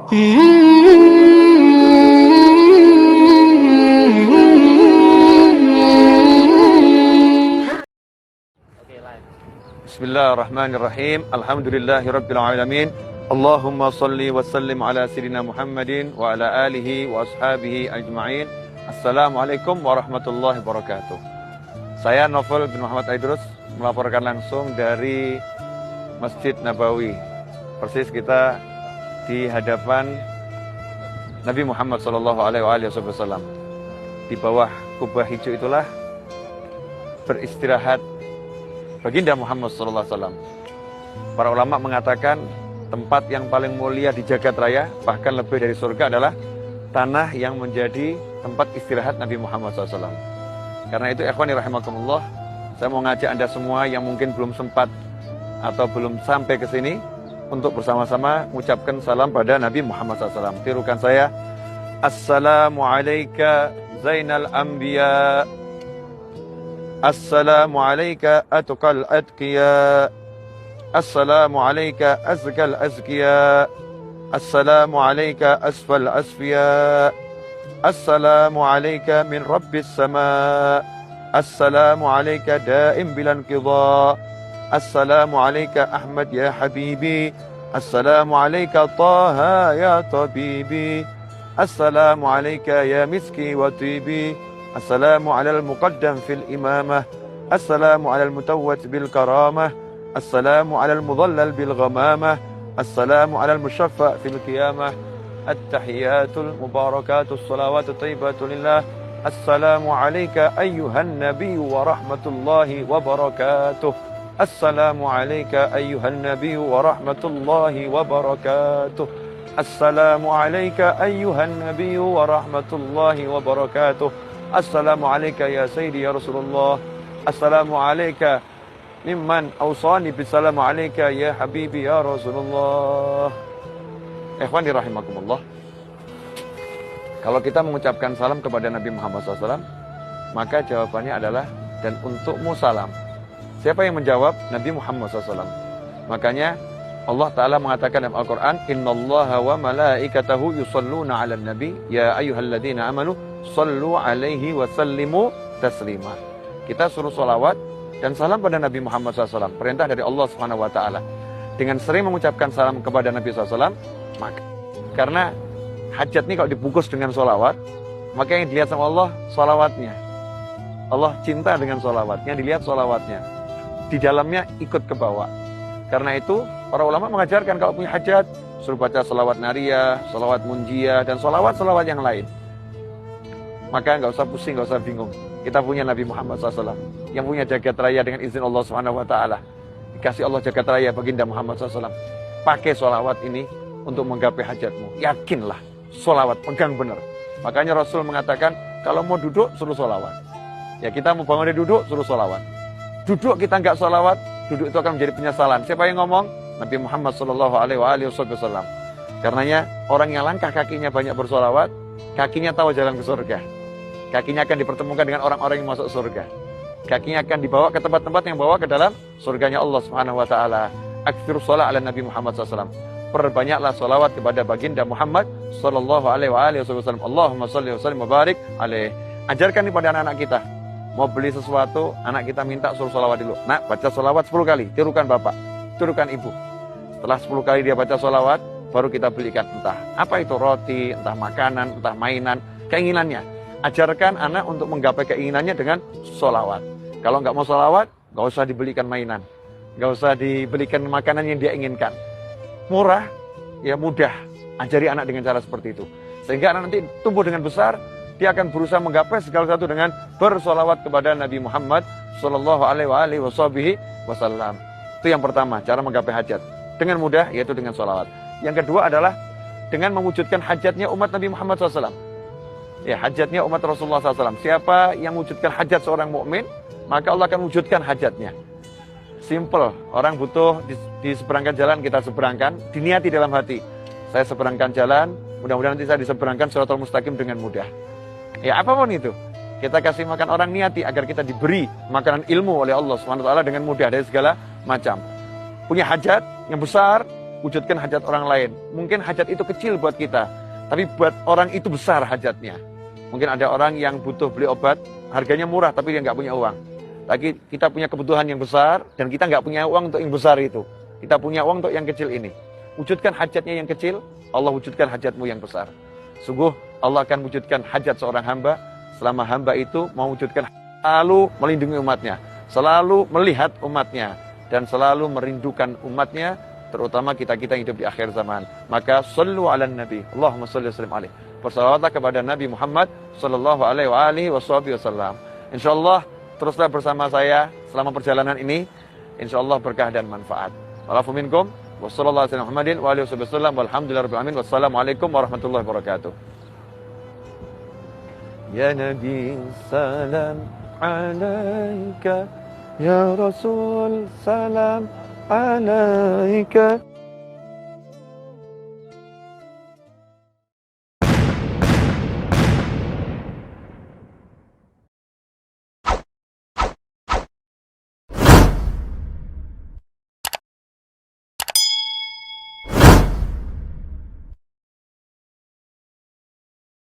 Bismillahirrahmanirrahim. Alhamdulillahirabbil alamin. Allahumma shalli wa sallim ala sayyidina Muhammadin wa ala alihi wa ashabihi ajma'in. Assalamualaikum warahmatullahi wabarakatuh. Saya Novel bin Muhammad Aidrus melaporkan langsung dari Masjid Nabawi. Persis kita di hadapan Nabi Muhammad SAW. Di bawah kubah hijau itulah beristirahat baginda Muhammad SAW. Para ulama mengatakan tempat yang paling mulia di jagat raya, bahkan lebih dari surga, adalah tanah yang menjadi tempat istirahat Nabi Muhammad SAW. Karena itu, ikhwani rahimakumullah, saya mau ngajak Anda semua yang mungkin belum sempat atau belum sampai ke sini untuk bersama-sama mengucapkan salam pada Nabi Muhammad SAW. Tirukan saya. Assalamu alayka Zainal Anbiya. Assalamu alayka atqal atqiya. Assalamu alayka azkal azkiya. Assalamu alayka asfal asfiya. Assalamu alayka min rabbis sama. Assalamu alayka daim bilan qidha. Assalamu alayka Ahmad ya habibi. Assalamu alayka Taha ya tabibi. Assalamu alayka ya miski wa tibi. Assalamu ala al-muqaddam fil imamah. Assalamu ala al-mutawwat bil karamah. Assalamu ala al-mudhallal bil ghamamah. Assalamu ala al-mushaffa fil qiyamah. At-tahiyatul mubarakatus salawatut thayyibatu lillah. Assalamu alayka ayyuhan nabiy wa rahmatullahi wa barakatuh. Assalamu alayka ayyuhan nabiy wa rahmatullahi wa barakatuh. Assalamu alayka ayyuhan nabiy wa rahmatullahi wa barakatuh. Assalamu alayka ya sayyidi ya Rasulullah. Assalamu alayka mimman awsani bisalamu alayka ya habibi ya Rasulullah. Ikhwani rahimakumullah. Kalau kita mengucapkan salam kepada Nabi Muhammad SAW, maka jawabannya adalah dan untukmu salam. Siapa yang menjawab? Nabi Muhammad SAW. Makanya Allah Ta'ala mengatakan dalam Al-Quran, Innallaha wa malaikatahu yusalluna ala nabi, ya ayyuhalladzina amanu, sallu alaihi wa sallimu taslima. Kita suruh salawat dan salam pada Nabi Muhammad SAW. Perintah dari Allah Subhanahu wa Ta'ala. Dengan sering mengucapkan salam kepada Nabi SAW, maka karena hajat ini kalau dibungkus dengan salawat, maka yang dilihat sama Allah salawatnya. Allah cinta dengan salawatnya, dilihat salawatnya. Di dalamnya ikut ke bawah. Karena itu para ulama mengajarkan kalau punya hajat suruh baca salawat nariyah, salawat munjiyah, dan salawat-salawat yang lain. Maka nggak usah pusing, nggak usah bingung. Kita punya Nabi Muhammad SAW yang punya jagat raya dengan izin Allah Subhanahu Wa Taala. Dikasih Allah jagat raya baginda Muhammad SAW. Pakai salawat ini untuk menggapai hajatmu. Yakinlah, salawat pegang benar. Makanya Rasul mengatakan kalau mau duduk suruh salawat. Ya kita mau bangun dari duduk suruh salawat. Duduk kita nggak salawat, duduk itu akan menjadi penyesalan. Siapa yang ngomong? Nabi Muhammad SAW. Karenanya orang yang langkah kakinya banyak bersolawat, kakinya tahu jalan ke surga. Kakinya akan dipertemukan dengan orang-orang yang masuk surga. Kakinya akan dibawa ke tempat-tempat yang bawa ke dalam surganya Allah Subhanahu Wa Taala. Aktsir shalah ala Nabi Muhammad SAW. Perbanyaklah solawat kepada baginda Muhammad Sallallahu Alaihi Wasallam. Allahumma sholli wa sallim wa barik alaih. Ajarkan kepada anak-anak kita. Mau beli sesuatu, anak kita minta suruh sholawat dulu. Nak, baca sholawat 10 kali. Tirukan bapak, tirukan ibu. Setelah 10 kali dia baca sholawat, baru kita belikan entah apa itu roti, entah makanan, entah mainan, keinginannya. Ajarkan anak untuk menggapai keinginannya dengan sholawat. Kalau nggak mau sholawat, nggak usah dibelikan mainan. Nggak usah dibelikan makanan yang dia inginkan. Murah, ya mudah. Ajari anak dengan cara seperti itu. Sehingga anak nanti tumbuh dengan besar, dia akan berusaha menggapai segala sesuatu dengan bersolawat kepada Nabi Muhammad Sallallahu Alaihi Wasallam. Itu yang pertama, cara menggapai hajat dengan mudah, yaitu dengan solawat. Yang kedua adalah dengan mewujudkan hajatnya umat Nabi Muhammad SAW. Ya, hajatnya umat Rasulullah SAW. Siapa yang mewujudkan hajat seorang mukmin, maka Allah akan wujudkan hajatnya. Simple, orang butuh di seberangkan jalan kita seberangkan, diniati dalam hati. Saya seberangkan jalan, mudah-mudahan nanti saya diseberangkan Shiratal Mustaqim dengan mudah. Ya apapun itu, kita kasih makan orang, niati agar kita diberi makanan ilmu oleh Allah SWT dengan mudah dari segala macam. Punya hajat yang besar, wujudkan hajat orang lain. Mungkin hajat itu kecil buat kita, tapi buat orang itu besar hajatnya. Mungkin ada orang yang butuh beli obat, harganya murah tapi dia nggak punya uang. Tapi kita punya kebutuhan yang besar dan kita nggak punya uang untuk yang besar itu. Kita punya uang untuk yang kecil ini. Wujudkan hajatnya yang kecil, Allah wujudkan hajatmu yang besar. Sungguh Allah akan wujudkan hajat seorang hamba selama hamba itu mau wujudkan, selalu melindungi umatnya, selalu melihat umatnya, dan selalu merindukan umatnya, terutama kita-kita yang hidup di akhir zaman. Maka sallu ala nabi, Allahumma salli wa sallim alaih. Bersalawatlah kepada Nabi Muhammad sallallahu alaihi wasallam. Insyaallah teruslah bersama saya selama perjalanan ini. Insyaallah berkah dan manfaat. Wa'alafu minkum. Wassallallahu alaihi Muhammadin wa alihi wasallam. Walhamdulillahirabbil alamin. Wassalamualaikum warahmatullahi wabarakatuh. Ya Nabi salam alaika, ya Rasul salam alaika.